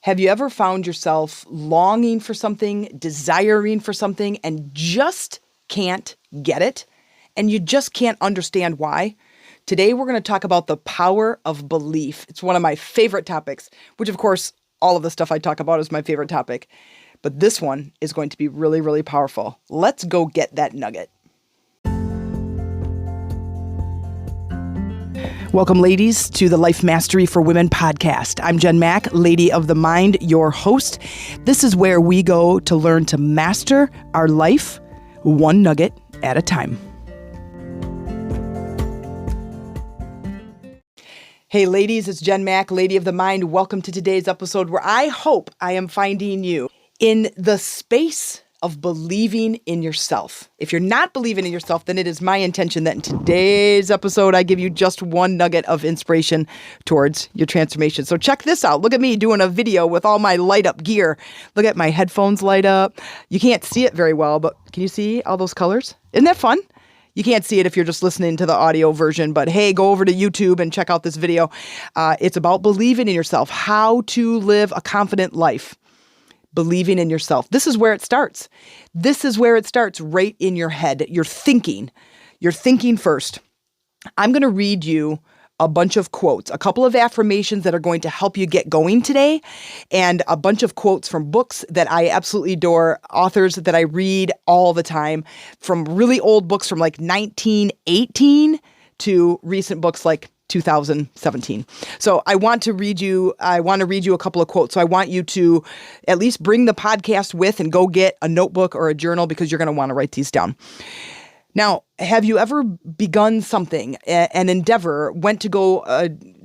Have you ever found yourself longing for something, desiring for something, and just can't get it? And you just can't understand why? Today, we're going to talk about the power of belief. It's one of my favorite topics, which of course, all of the stuff I talk about is my favorite topic. But this one is going to be really, really powerful. Let's go get that nugget. Welcome, ladies, to the Life Mastery for Women podcast. I'm Jen Mack, Lady of the Mind, your host. This is where we go to learn to master our life one nugget at a time. Hey, ladies, it's Jen Mack, Lady of the Mind. Welcome to today's episode where I hope I am finding you in the space of believing in yourself. If you're not believing in yourself, then it is my intention that in today's episode, I give you just one nugget of inspiration towards your transformation. So check this out. Look at me doing a video with all my light up gear. Look at my headphones light up. You can't see it very well, but can you see all those colors? Isn't that fun? You can't see it if you're just listening to the audio version, but hey, go over to YouTube and check out this video. It's about believing in yourself, how to live a confident life. Believing in yourself. This is where it starts. This is where it starts, right in your head. You're thinking first. I'm going to read you a bunch of quotes, a couple of affirmations that are going to help you get going today, and a bunch of quotes from books that I absolutely adore, authors that I read all the time, from really old books from like 1918 to recent books like 2017. So I want to read you a couple of quotes. So I want you to at least bring the podcast with and go get a notebook or a journal because you're going to want to write these down. Now, have you ever begun something, an endeavor, went to go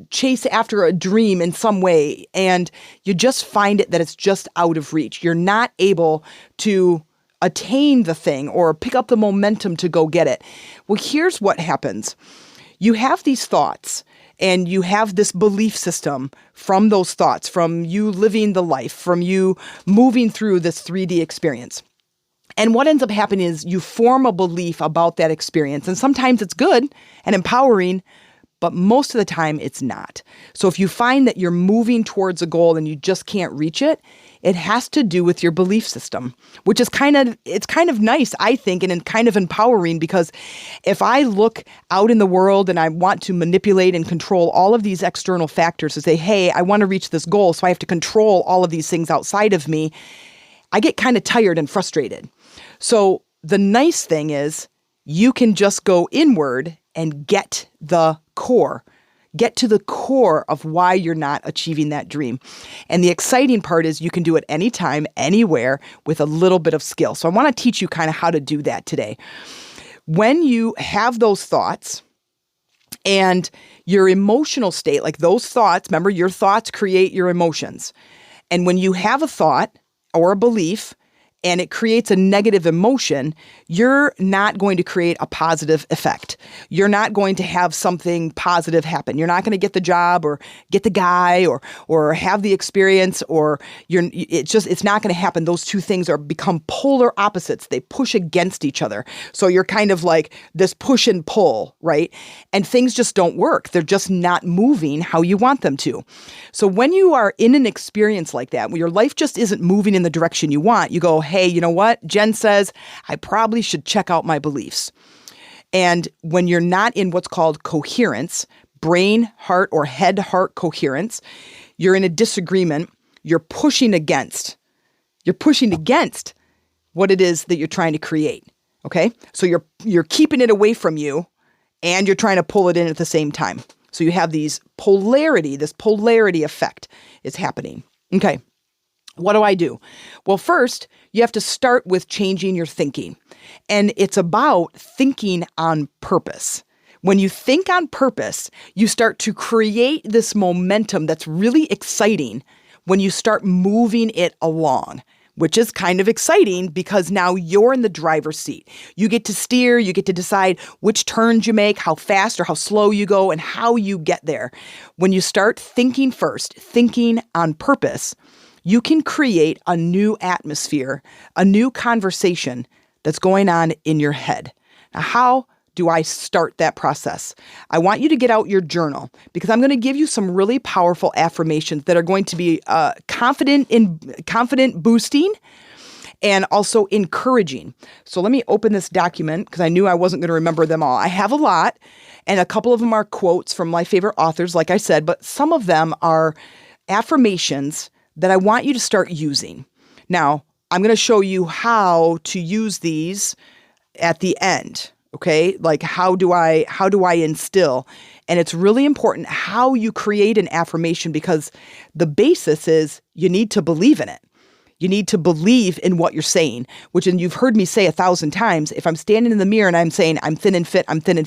chase after a dream in some way, and you just find it that it's just out of reach? You're not able to attain the thing or pick up the momentum to go get it. Well, here's what happens. You have these thoughts and you have this belief system from those thoughts, from you living the life, from you moving through this 3D experience. And what ends up happening is you form a belief about that experience. And sometimes it's good and empowering, but most of the time it's not. So if you find that you're moving towards a goal and you just can't reach it, it has to do with your belief system, which is kind of nice, I think, and kind of empowering, because if I look out in the world and I want to manipulate and control all of these external factors to say, hey, I want to reach this goal, so I have to control all of these things outside of me, I get kind of tired and frustrated. So the nice thing is you can just go inward and get the core. Get to the core of why you're not achieving that dream. And the exciting part is you can do it anytime, anywhere, with a little bit of skill. So I want to teach you kind of how to do that today. When you have those thoughts and your emotional state, like those thoughts, remember, your thoughts create your emotions. And when you have a thought or a belief, and it creates a negative emotion, you're not going to create a positive effect. You're not going to have something positive happen. You're not going to get the job or get the guy or have the experience, or it's not going to happen. Those two things become polar opposites. They push against each other. So you're kind of like this push and pull, right? And things just don't work. They're just not moving how you want them to. So when you are in an experience like that, where your life just isn't moving in the direction you want, you go, hey, you know what? Jen says I probably should check out my beliefs. And when you're not in what's called coherence, brain, heart, or head, heart coherence, you're in a disagreement. You're pushing against what it is that you're trying to create. Okay? So you're keeping it away from you and you're trying to pull it in at the same time. So you have this polarity effect is happening. Okay. What do I do? Well, first, you have to start with changing your thinking. And it's about thinking on purpose. When you think on purpose, you start to create this momentum that's really exciting when you start moving it along, which is kind of exciting because now you're in the driver's seat. You get to steer, you get to decide which turns you make, how fast or how slow you go, and how you get there. When you start thinking first, thinking on purpose, you can create a new atmosphere, a new conversation that's going on in your head. Now, how do I start that process? I want you to get out your journal because I'm going to give you some really powerful affirmations that are going to be confident boosting and also encouraging. So let me open this document because I knew I wasn't going to remember them all. I have a lot, and a couple of them are quotes from my favorite authors, like I said, but some of them are affirmations that I want you to start using. Now, I'm going to show you how to use these at the end. Okay, like how do I instill? And it's really important how you create an affirmation because the basis is you need to believe in it. You need to believe in what you're saying, which, and you've heard me say 1,000 times, if I'm standing in the mirror and I'm saying I'm thin and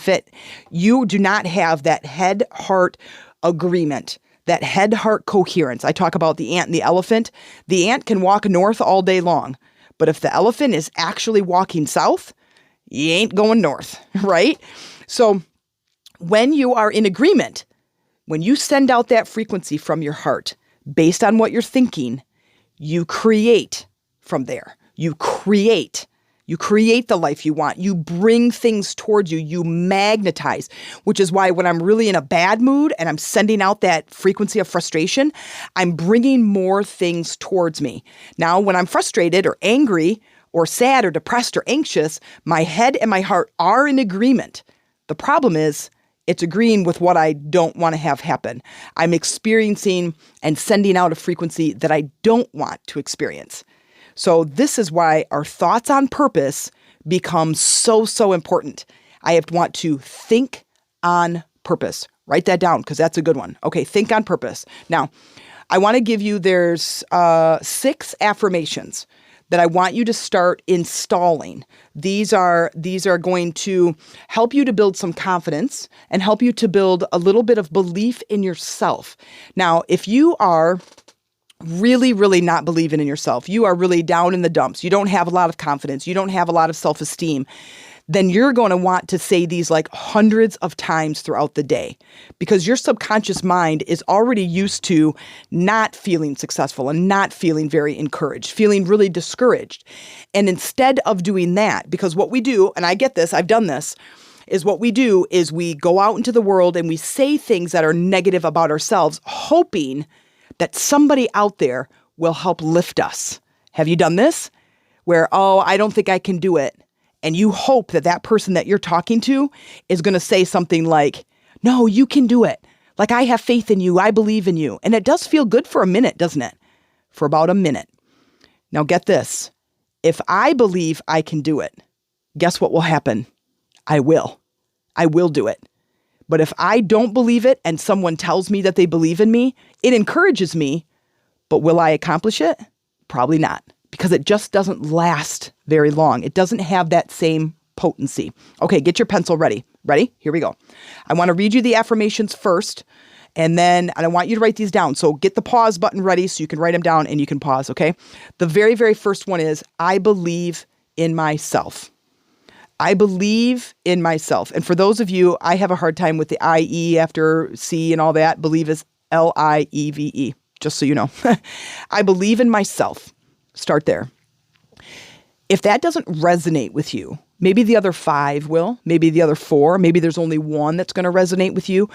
fit, you do not have that head-heart agreement, that head-heart coherence. I talk about the ant and the elephant. The ant can walk north all day long, but if the elephant is actually walking south, you ain't going north, right? So when you are in agreement, when you send out that frequency from your heart based on what you're thinking, you create from there. You create the life you want. You bring things towards you. You magnetize, which is why when I'm really in a bad mood and I'm sending out that frequency of frustration, I'm bringing more things towards me. Now, when I'm frustrated or angry or sad or depressed or anxious, my head and my heart are in agreement. The problem is it's agreeing with what I don't want to have happen. I'm experiencing and sending out a frequency that I don't want to experience. So this is why our thoughts on purpose become so, so important. I want to think on purpose. Write that down because that's a good one. Okay, think on purpose. Now, I want to give you, there's 6 affirmations that I want you to start installing. These are going to help you to build some confidence and help you to build a little bit of belief in yourself. Now, if you are really, really not believing in yourself, you are really down in the dumps, you don't have a lot of confidence, you don't have a lot of self-esteem, then you're going to want to say these like hundreds of times throughout the day because your subconscious mind is already used to not feeling successful and not feeling very encouraged, feeling really discouraged. And instead of doing that, because what we do, and I get this, I've done this, is what we do is we go out into the world and we say things that are negative about ourselves, hoping that somebody out there will help lift us. Have you done this? Where, oh, I don't think I can do it. And you hope that that person that you're talking to is going to say something like, no, you can do it. Like, I have faith in you. I believe in you. And it does feel good for a minute, doesn't it? For about a minute. Now get this. If I believe I can do it, guess what will happen? I will. I will do it. But if I don't believe it and someone tells me that they believe in me, it encourages me. But will I accomplish it? Probably not. Because it just doesn't last very long. It doesn't have that same potency. Okay, get your pencil ready. Ready? Here we go. I want to read you the affirmations first, and then I want you to write these down. So get the pause button ready so you can write them down and you can pause, okay? The very, very first one is, I believe in myself. I believe in myself. And for those of you, I have a hard time with the I-E after C and all that. Believe is L-I-E-V-E, just so you know. I believe in myself. Start there. If that doesn't resonate with you, maybe the other 5 will, maybe the other 4, maybe there's only one that's going to resonate with you.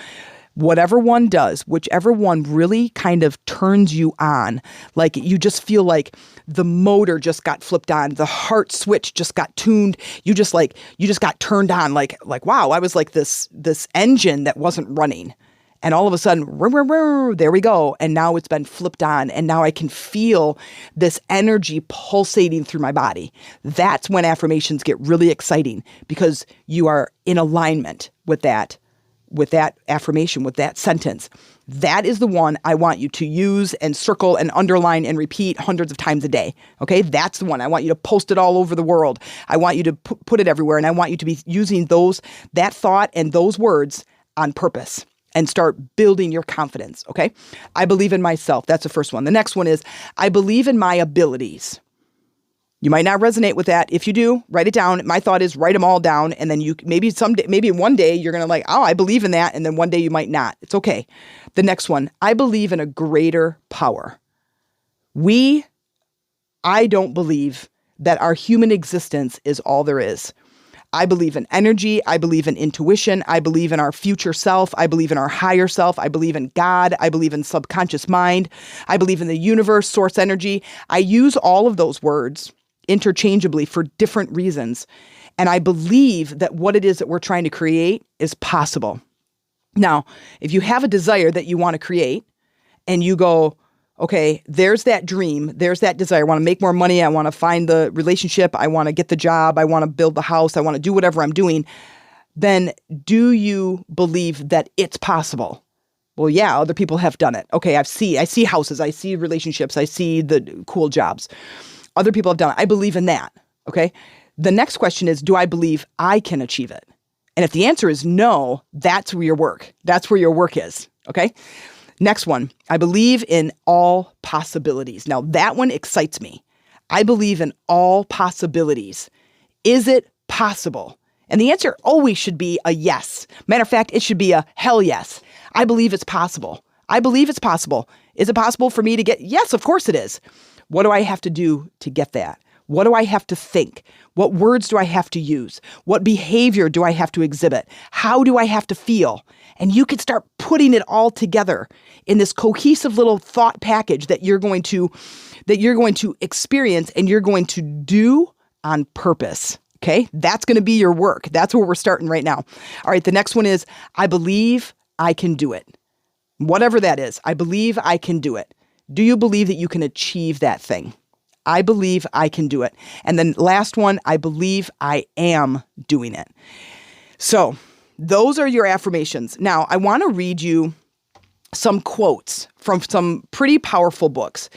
Whatever one does, whichever one really kind of turns you on, like you just feel like the motor just got flipped on, the heart switch just got tuned, you just got turned on, like wow, I was like this engine that wasn't running. And all of a sudden, there we go. And now it's been flipped on. And now I can feel this energy pulsating through my body. That's when affirmations get really exciting because you are in alignment with that affirmation, with that sentence. That is the one I want you to use and circle and underline and repeat hundreds of times a day. Okay, that's the one. I want you to post it all over the world. I want you to put it everywhere. And I want you to be using that thought and those words on purpose. And start building your confidence, okay? I believe in myself. That's the first one. The next one is, I believe in my abilities. You might not resonate with that. If you do, write it down. My thought is write them all down, and then you maybe one day you're going to like, oh, I believe in that, and then one day you might not. It's okay. The next one, I believe in a greater power. I don't believe that our human existence is all there is. I believe in energy. I believe in intuition. I believe in our future self. I believe in our higher self. I believe in God. I believe in subconscious mind. I believe in the universe, source energy. I use all of those words interchangeably for different reasons. And I believe that what it is that we're trying to create is possible. Now, if you have a desire that you want to create and you go, okay, there's that dream, there's that desire. I want to make more money. I want to find the relationship. I want to get the job. I want to build the house. I want to do whatever I'm doing. Then do you believe that it's possible? Well, yeah, other people have done it. Okay, I see houses. I see relationships. I see the cool jobs. Other people have done it. I believe in that. Okay. The next question is, do I believe I can achieve it? And if the answer is no, that's where your work is. Okay. Next one, I believe in all possibilities. Now that one excites me. I believe in all possibilities. Is it possible? And the answer always should be a yes. Matter of fact, it should be a hell yes. I believe it's possible. I believe it's possible. Is it possible for me to get? Yes, of course it is. What do I have to do to get that? What do I have to think? What words do I have to use? What behavior do I have to exhibit? How do I have to feel? And you can start putting it all together in this cohesive little thought package that you're going to experience and you're going to do on purpose. Okay? That's going to be your work. That's where we're starting right now. All right, the next one is, I believe I can do it. Whatever that is, I believe I can do it. Do you believe that you can achieve that thing? I believe I can do it. And then last one, I believe I am doing it. So those are your affirmations. Now, I want to read you some quotes from some pretty powerful books.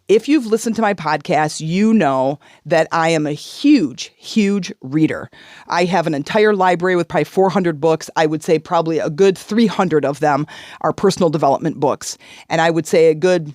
If you've listened to my podcast, you know that I am a huge, huge reader. I have an entire library with probably 400 books. I would say probably a good 300 of them are personal development books. And I would say a good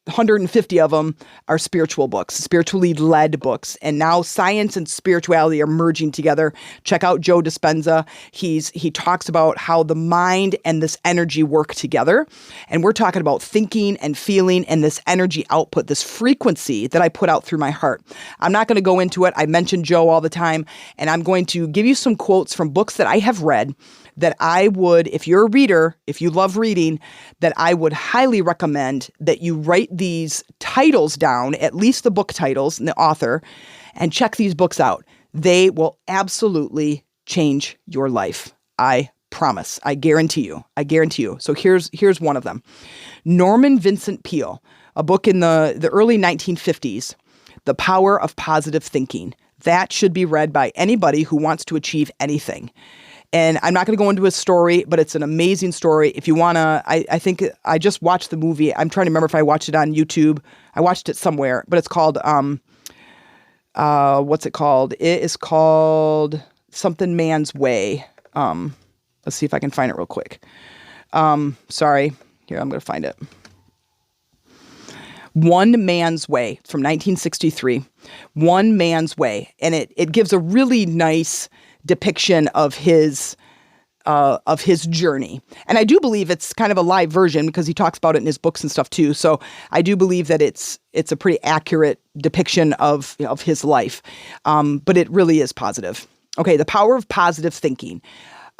150 of them are spiritual books, spiritually led books. And now science and spirituality are merging together. Check out Joe Dispenza. He talks about how the mind and this energy work together. And we're talking about thinking and feeling and this energy output, this frequency that I put out through my heart. I'm not going to go into it. I mention Joe all the time. And I'm going to give you some quotes from books that I have read that I would, if you're a reader, if you love reading, that I would highly recommend that you write these titles down, at least the book titles and the author, and check these books out. They will absolutely change your life. I promise. I guarantee you. So here's one of them. Norman Vincent Peale, a book in the early 1950s, The Power of Positive Thinking. That should be read by anybody who wants to achieve anything. And I'm not going to go into a story, but it's an amazing story. If you want to, I think I just watched the movie. I'm trying to remember if I watched it on YouTube. I watched it somewhere, but it's called, what's it called? It is called Something Man's Way. Let's see if I can find it real quick. Sorry. Here, I'm going to find it. One Man's Way from 1963. One Man's Way. And it gives a really nice depiction of his journey. And I do believe it's kind of a live version because he talks about it in his books and stuff too. So I do believe that it's a pretty accurate depiction of his life. But it really is positive. Okay, The Power of Positive Thinking.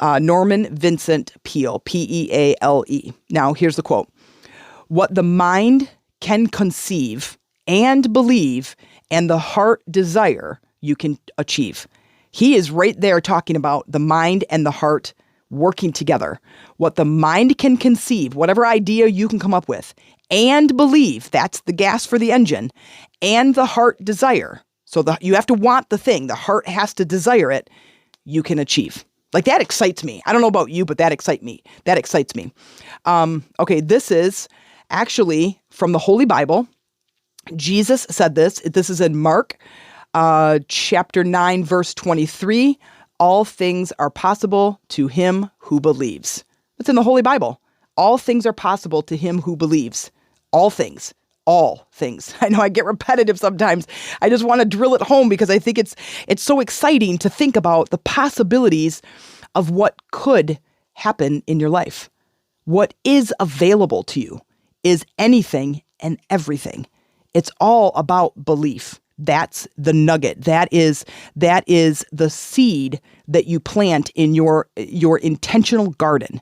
Norman Vincent Peale, Peale. Now, here's the quote. What the mind can conceive and believe and the heart desire, you can achieve. He is right there talking about the mind and the heart working together. What the mind can conceive, whatever idea you can come up with, and believe, that's the gas for the engine, and the heart desire. So you have to want the thing. The heart has to desire it. You can achieve. Like, that excites me. I don't know about you, but that excites me. Okay, this is actually from the Holy Bible. Jesus said this. This is in Mark chapter 9, verse 23. All things are possible to him who believes. It's in the Holy Bible. All things are possible to him who believes. All things. All things. I know I get repetitive sometimes. I just want to drill it home because I think it's so exciting to think about the possibilities of what could happen in your life. What is available to you is anything and everything. It's all about belief. That's the nugget. That is the seed that you plant in your intentional garden.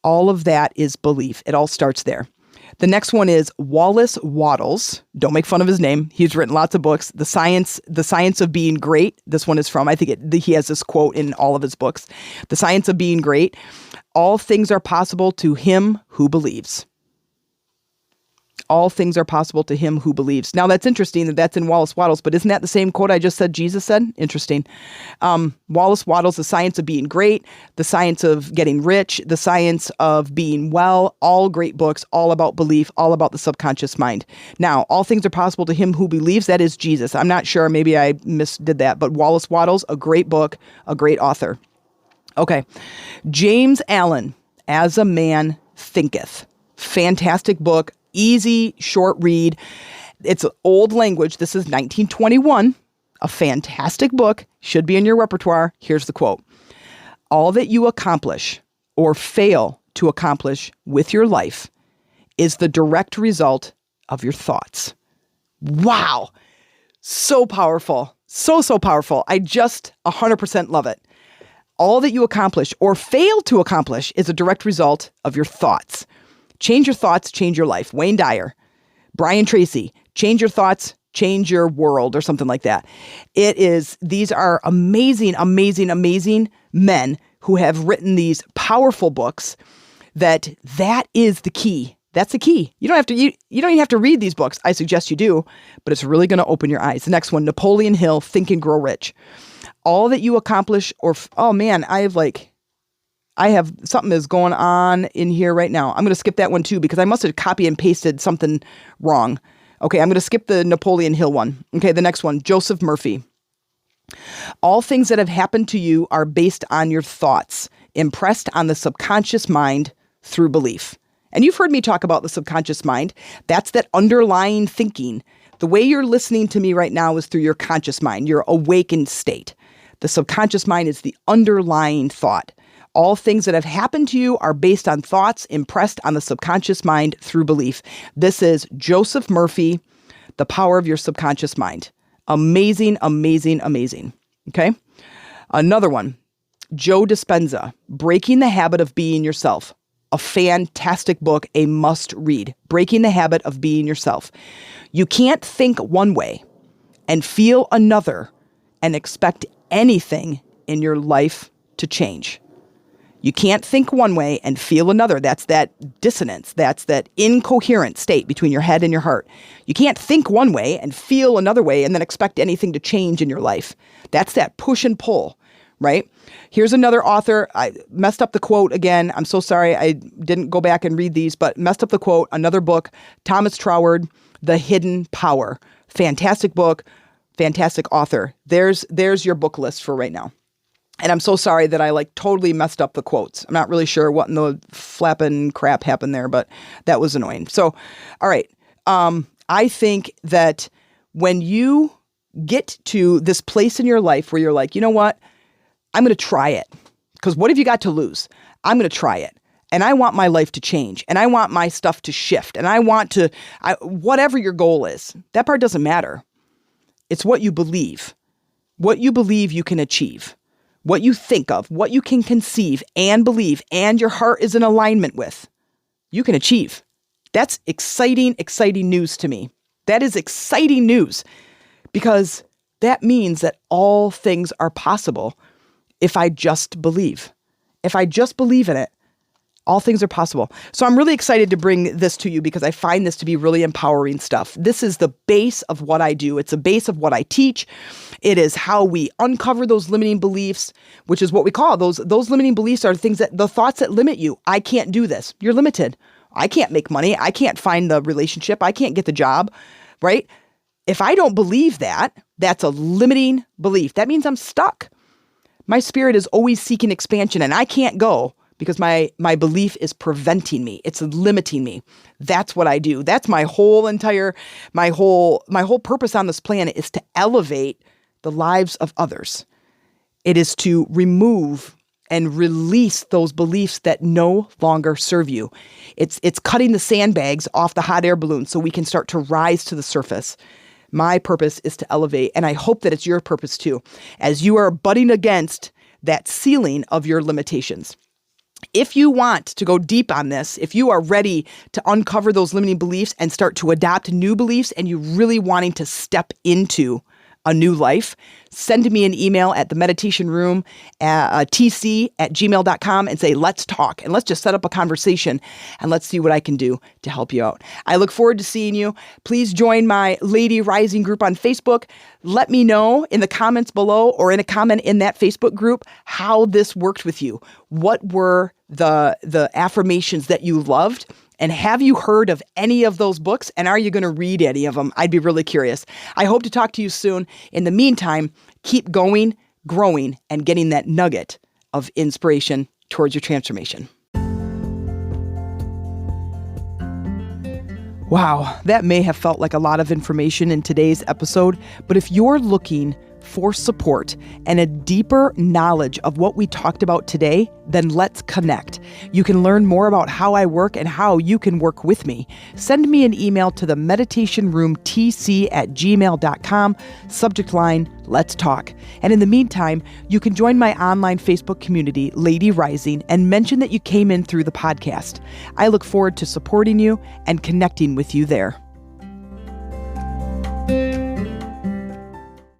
All of that is belief. It all starts there. The next one is Wallace Wattles. Don't make fun of his name. He's written lots of books. The Science of Being Great. This one is from, I think he has this quote in all of his books. The Science of Being Great. All things are possible to him who believes. All things are possible to him who believes. Now, that's interesting that that's in Wallace Wattles, but isn't that the same quote I just said Jesus said? Interesting. Wallace Wattles, The Science of Being Great, The Science of Getting Rich, The Science of Being Well, all great books, all about belief, all about the subconscious mind. Now, all things are possible to him who believes. That is Jesus. I'm not sure. Maybe I misdid that, but Wallace Wattles, a great book, a great author. Okay. James Allen, As a Man Thinketh. Fantastic book. Easy, short read. It's old language. This is 1921. A fantastic book. Should be in your repertoire. Here's the quote. All that you accomplish or fail to accomplish with your life is the direct result of your thoughts. Wow. So powerful. So powerful. I just 100% love it. All that you accomplish or fail to accomplish is a direct result of your thoughts. Change your thoughts, change your life. Wayne Dyer, Brian Tracy, change your thoughts, change your world, or something like that. These are amazing, amazing, amazing men who have written these powerful books that is the key. That's the key. You don't even have to read these books. I suggest you do, but it's really going to open your eyes. The next one, Napoleon Hill, Think and Grow Rich. All that you accomplish I have something is going on in here right now. I'm going to skip that one too because I must have copy and pasted something wrong. Okay, I'm going to skip the Napoleon Hill one. Okay, the next one, Joseph Murphy. All things that have happened to you are based on your thoughts, impressed on the subconscious mind through belief. And you've heard me talk about the subconscious mind. That's that underlying thinking. The way you're listening to me right now is through your conscious mind, your awakened state. The subconscious mind is the underlying thought. All things that have happened to you are based on thoughts impressed on the subconscious mind through belief. This is Joseph Murphy, The Power of Your Subconscious Mind. Amazing, amazing, amazing. Okay. Another one, Joe Dispenza, Breaking the Habit of Being Yourself. A fantastic book, a must read. Breaking the Habit of Being Yourself. You can't think one way and feel another and expect anything in your life to change. You can't think one way and feel another. That's that dissonance. That's that incoherent state between your head and your heart. You can't think one way and feel another way and then expect anything to change in your life. That's that push and pull, right? Here's another author. I messed up the quote again. I'm so sorry. I didn't go back and read these, but messed up the quote. Another book, Thomas Troward, The Hidden Power. Fantastic book, fantastic author. There's your book list for right now. And I'm so sorry that I totally messed up the quotes. I'm not really sure what in the flapping crap happened there, but that was annoying. So, all right. I think that when you get to this place in your life where you're like, you know what? I'm going to try it. Because what have you got to lose? I'm going to try it. And I want my life to change. And I want my stuff to shift. And I want to, whatever your goal is, that part doesn't matter. It's what you believe. What you believe you can achieve. What you think of, what you can conceive and believe, and your heart is in alignment with, you can achieve. That's exciting, exciting news to me. That is exciting news because that means that all things are possible if I just believe. If I just believe in it, all things are possible. So I'm really excited to bring this to you because I find this to be really empowering stuff. This is the base of what I do. It's a base of what I teach. It is how we uncover those limiting beliefs, which is what we call those limiting beliefs are the thoughts that limit you. I can't do this. You're limited. I can't make money. I can't find the relationship. I can't get the job, right? If I don't believe that, that's a limiting belief. That means I'm stuck. My spirit is always seeking expansion and I can't go because my belief is preventing me. It's limiting me. That's what I do. That's my whole purpose on this planet is to elevate the lives of others. It is to remove and release those beliefs that no longer serve you. It's cutting the sandbags off the hot air balloon so we can start to rise to the surface. My purpose is to elevate, and I hope that it's your purpose too, as you are butting against that ceiling of your limitations. If you want to go deep on this, if you are ready to uncover those limiting beliefs and start to adopt new beliefs, and you're really wanting to step into a new life, send me an email at themeditationroom, tc@gmail.com, and say, let's talk, and let's just set up a conversation, and let's see what I can do to help you out. I look forward to seeing you. Please join my Lady Rising group on Facebook. Let me know in the comments below or in a comment in that Facebook group how this worked with you. What were the affirmations that you loved? And have you heard of any of those books? And are you going to read any of them? I'd be really curious. I hope to talk to you soon. In the meantime, keep going, growing, and getting that nugget of inspiration towards your transformation. Wow, that may have felt like a lot of information in today's episode, but if you're looking for support and a deeper knowledge of what we talked about today, then let's connect. You can learn more about how I work and how you can work with me. Send me an email to the meditationroomtc@gmail.com, subject line, let's talk. And in the meantime, you can join my online Facebook community, Lady Rising, and mention that you came in through the podcast. I look forward to supporting you and connecting with you there.